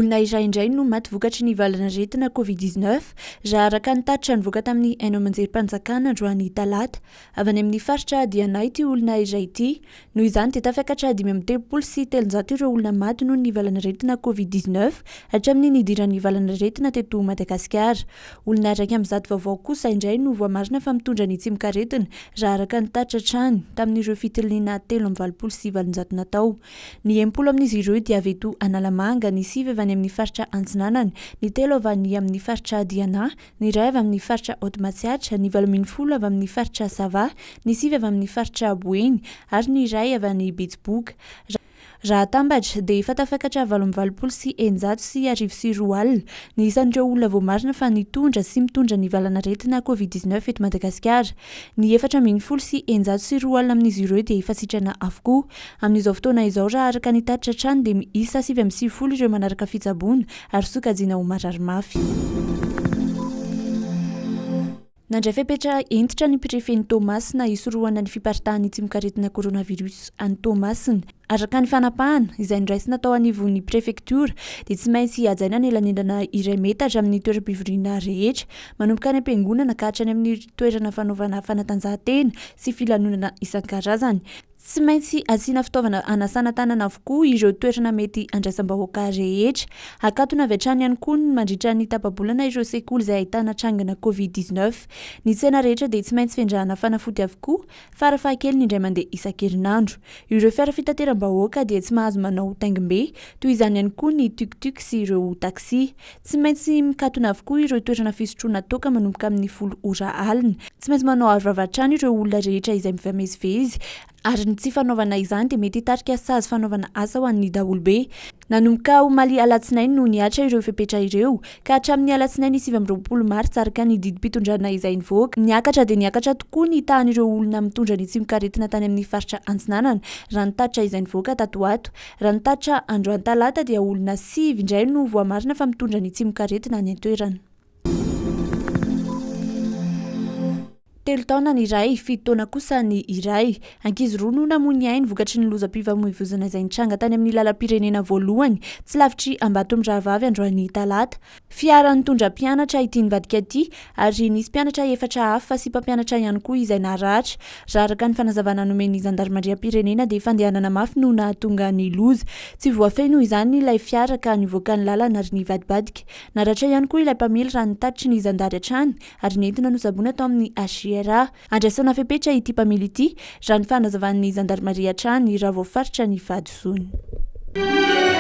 Olona iray indray no maty vokatry ny valanaretina COVID-19 raha araka ny tatitra nivoaka tamin'ny ainy amanjerim-panjakana androany talata. Avy any amin'ny faritra an-toerana ity olona iray ity. Noho izany dia tafakatra 537 ireo olona maty noho ny valanaretina COVID-19 hatramin'ny nidiran'ny valanaretina teto Madagasikara. Olona raiky amin'ny zato vaovao kosa indray no voamarina fa mitondra ny tsimokaretina raha araka ny tatitra hatrany tamin'ireo fitiliana 327 natao. Ny 80 amin'izy ireo dia avy eto Analamanga, ny 9 avy amin'ny faritra Antsinanana, ny 3 avy any amin'ny faritra Diana, ny 1 avy amin'ny faritra Toamasina, ny 80 avy amin'ny faritra Sava, ny 9 avy amin'ny faritra Boeny ary ny 1 avy any Betsiboka. Raha tambatra dia efa tafakatra 820 sy 104 alina ny isan'ireo olona voamarina fa nitondra sy mitondra ny valanaretina COVID-19 eto Madagasikara. Ny 410 sy 102 alina amin'izy ireo dia efa sitrana avokoa. Amin'izao fotoana izao raha araka ny tatitra hatrany dia miisa 790 ireo manaraka fitsaboana ary sokajiana ho marary mafy. Nandray fepetra entitra ny prefektioran'ny Toamasina hisorohana ny fiparitahan'ny tsimokaretina coronavirus an Toamasina. Araka ny fanapahana izay niraisina tao anivon'ny prefektiora dia tsy maintsy hajaina ny elanendana iray metatra amin'ny toeram-pivoriana rehetra, manomboka any am-piangonana ka hatrany amin'ny toerana fanaovana fanatanjahantena sy filanonana isan-karazany. Tsy maintsy asiana fitaovana anasana tanana avokoa ireo toerana mety andraisam-bahoaka rehetra. Akatona avy hatrany ihany koa ny mandritra ny tapabolana ireo sekoly izay ahitana trangana COVID-19. Ny tsena rehetra dia tsy maintsy fiandrahana fanafody avokoa farafahakeliny indray mandeha isan-kerinandro. Ireo fiara fitateram-bahoaka dia tsy mahazo manao taingim-be, toy izany ihany koa ny tuk-tuk sy ireo taxi. Tsy maintsy mikatona avokoa ireo toerana fisotroana toaka manomboka amin'ny 10 ora alina. Tsy maintsy manao aro-vava-trano ireo olona rehetra izay mifamezivezy. Ary ny tsy fanaovana izany dia mety hitarika sazy fanaovana asa ho an'ny daholobe. Nanomboka omaly alatsinainy no nihatra ireo fepetra ireo ka hatramin'ny alatsinainy 20 Martsa araka ny didim-pitondrana izay nivoaka. Niakatra dia niakatra tokoa ny tahan'ireo olona mitondra ny tsimokaretina tany amin'ny faritra Antsinanana raha ny tatitra izay nivoaka tato ato. Raha ny tatitra androany talata dia olona 9 indray no voamarina fa mitondra ny tsimokaretina any an-toerana. 3 taona ny iray, 7 taona kosa ny iray. Ankizy roa no namoy ny ainy vokatry ny lozam-pifamoivozana izay nitranga tany amin'ny lalam-pirenena voalohany tsy lavitry Ambatomdravavy androany talata. Fiara nitondra mpianatra ity nivadika ity ary nisy mpianatra efatra hafa sy mpampianatra ihany koa izay naratra. Raha araka ny fanazavana nomen'ny zandarmaria-pirenena dia fandehanana mafy no nahatonga ny loza. Tsy voafeno izany ilay fiara ka nivoaka ny lalana ary nivadibadika. Naratra ihany koa ilay mpamely raha nitatitry ny zandary hatrany ary nentina nosaboana tao amin'ny fiara. Andraisana fepetra ity mpamely ity raha ny fanazavan'ny zandarmaria hatrany raha voafaritra ny vady zony.